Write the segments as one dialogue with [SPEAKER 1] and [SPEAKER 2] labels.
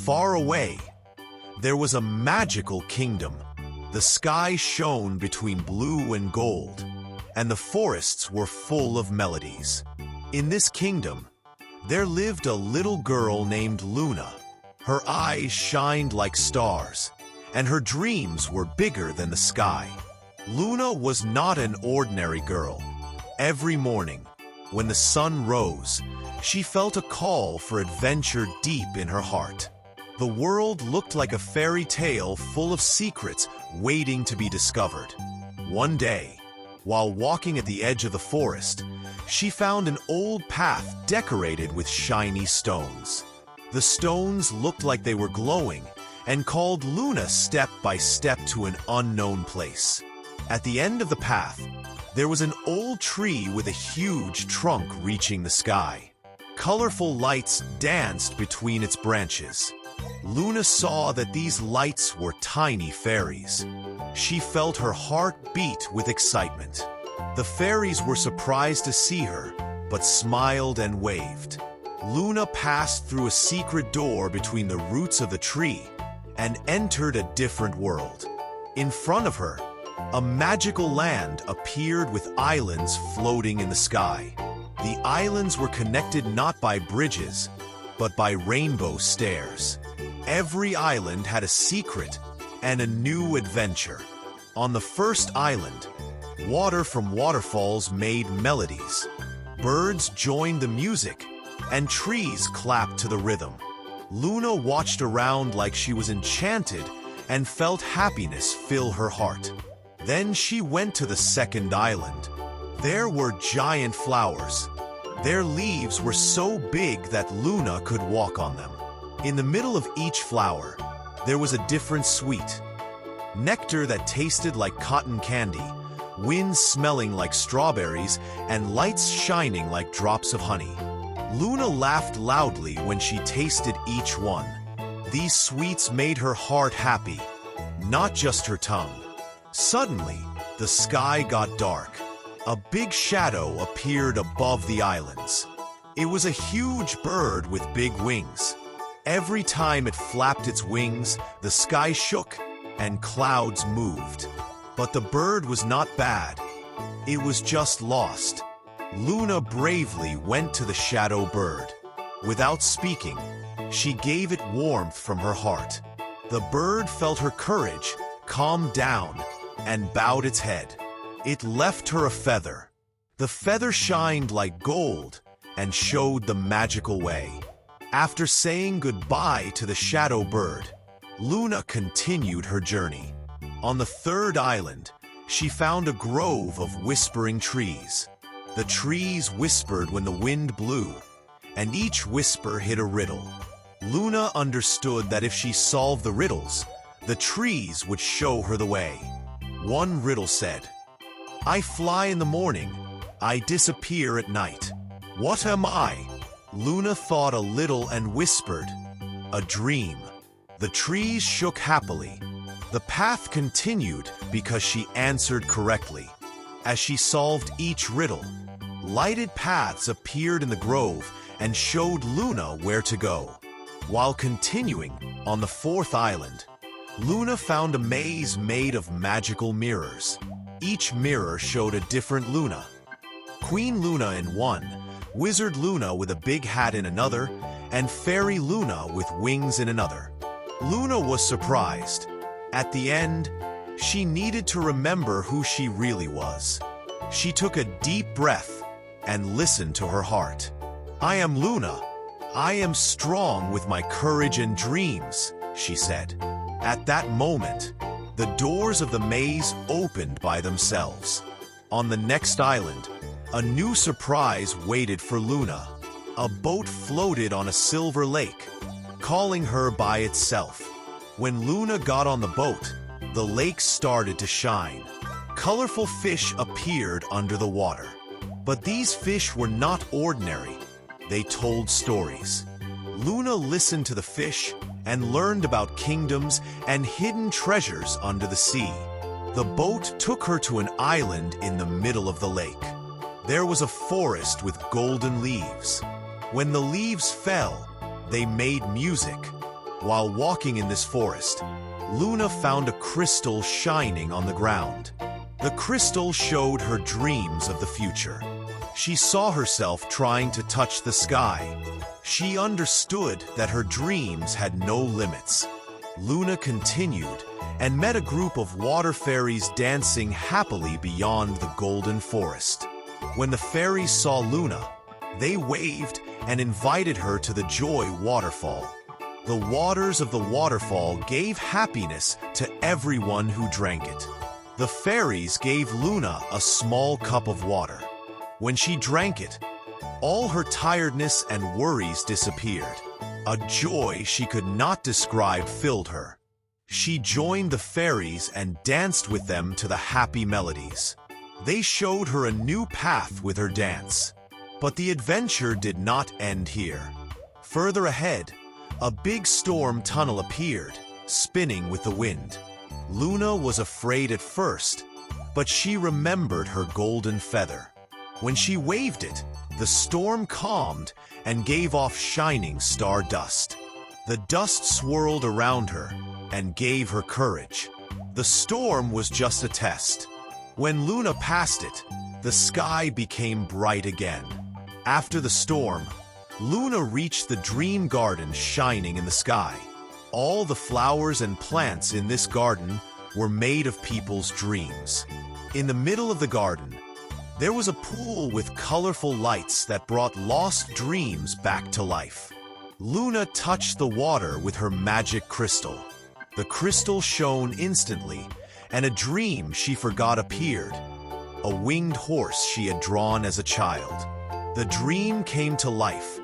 [SPEAKER 1] Far away, there was a magical kingdom. The sky shone between blue and gold, and the forests were full of melodies. In this kingdom, there lived a little girl named Luna. Her eyes shined like stars, and her dreams were bigger than the sky. Luna was not an ordinary girl. Every morning, when the sun rose, she felt a call for adventure deep in her heart. The world looked like a fairy tale full of secrets waiting to be discovered. One day, while walking at the edge of the forest, she found an old path decorated with shiny stones. The stones looked like they were glowing and called Luna step by step to an unknown place. At the end of the path, there was an old tree with a huge trunk reaching the sky. Colorful lights danced between its branches. Luna saw that these lights were tiny fairies. She felt her heart beat with excitement. The fairies were surprised to see her, but smiled and waved. Luna passed through a secret door between the roots of the tree and entered a different world. In front of her, a magical land appeared with islands floating in the sky. The islands were connected not by bridges, but by rainbow stairs. Every island had a secret and a new adventure. On the first island, water from waterfalls made melodies. Birds joined the music, and trees clapped to the rhythm. Luna watched around like she was enchanted and felt happiness fill her heart. Then she went to the second island. There were giant flowers. Their leaves were so big that Luna could walk on them. In the middle of each flower, there was a different sweet. Nectar that tasted like cotton candy, wind smelling like strawberries, and lights shining like drops of honey. Luna laughed loudly when she tasted each one. These sweets made her heart happy, not just her tongue. Suddenly, the sky got dark. A big shadow appeared above the islands. It was a huge bird with big wings. Every time it flapped its wings, the sky shook and clouds moved. But the bird was not bad. It was just lost. Luna bravely went to the shadow bird. Without speaking, she gave it warmth from her heart. The bird felt her courage, calmed down, and bowed its head. It left her a feather. The feather shined like gold and showed the magical way. After saying goodbye to the shadow bird, Luna continued her journey. On the third island, she found a grove of whispering trees. The trees whispered when the wind blew, and each whisper hid a riddle. Luna understood that if she solved the riddles, the trees would show her the way. One riddle said, "I fly in the morning, I disappear at night. What am I?" Luna thought a little and whispered, "A dream." The trees shook happily. The path continued because she answered correctly. As she solved each riddle, lighted paths appeared in the grove and showed Luna where to go. While continuing on the fourth island, Luna found a maze made of magical mirrors. Each mirror showed a different Luna. Queen Luna in one, Wizard Luna with a big hat in another, and Fairy Luna with wings in another. Luna was surprised. At the end, she needed to remember who she really was. She took a deep breath and listened to her heart. "I am Luna. I am strong with my courage and dreams," she said. At that moment, the doors of the maze opened by themselves. On the next island, a new surprise waited for Luna. A boat floated on a silver lake, calling her by itself. When Luna got on the boat, the lake started to shine. Colorful fish appeared under the water. But these fish were not ordinary. They told stories. Luna listened to the fish and learned about kingdoms and hidden treasures under the sea. The boat took her to an island in the middle of the lake. There was a forest with golden leaves. When the leaves fell, they made music. While walking in this forest, Luna found a crystal shining on the ground. The crystal showed her dreams of the future. She saw herself trying to touch the sky. She understood that her dreams had no limits. Luna continued and met a group of water fairies dancing happily beyond the golden forest. When the fairies saw Luna, they waved and invited her to the Joy Waterfall. The waters of the waterfall gave happiness to everyone who drank it. The fairies gave Luna a small cup of water. When she drank it, all her tiredness and worries disappeared. A joy she could not describe filled her. She joined the fairies and danced with them to the happy melodies. They showed her a new path with her dance. But the adventure did not end here. Further ahead, a big storm tunnel appeared, spinning with the wind. Luna was afraid at first, but she remembered her golden feather. When she waved it, the storm calmed and gave off shining star dust. The dust swirled around her and gave her courage. The storm was just a test. When Luna passed it, the sky became bright again. After the storm, Luna reached the dream garden shining in the sky. All the flowers and plants in this garden were made of people's dreams. In the middle of the garden, there was a pool with colorful lights that brought lost dreams back to life. Luna touched the water with her magic crystal. The crystal shone instantly, and a dream she forgot appeared. A winged horse she had drawn as a child. The dream came to life,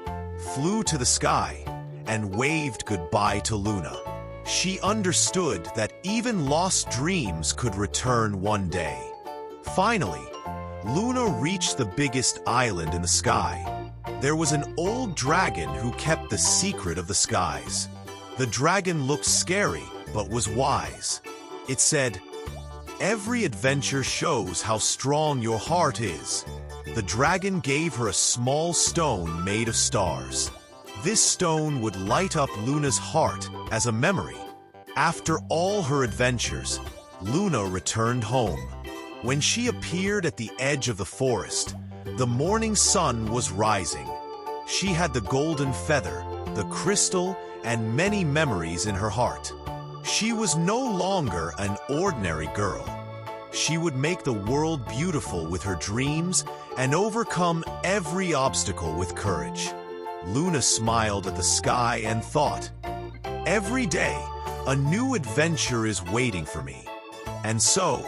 [SPEAKER 1] flew to the sky, and waved goodbye to Luna. She understood that even lost dreams could return one day. Finally, Luna reached the biggest island in the sky. There was an old dragon who kept the secret of the skies. The dragon looked scary, but was wise. It said, "Every adventure shows how strong your heart is." The dragon gave her a small stone made of stars. This stone would light up Luna's heart as a memory. After all her adventures, Luna returned home. When she appeared at the edge of the forest, the morning sun was rising. She had the golden feather, the crystal, and many memories in her heart. She was no longer an ordinary girl. She would make the world beautiful with her dreams and overcome every obstacle with courage. Luna smiled at the sky and thought, "Every day, a new adventure is waiting for me." And so,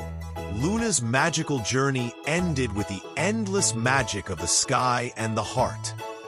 [SPEAKER 1] Luna's magical journey ended with the endless magic of the sky and the heart.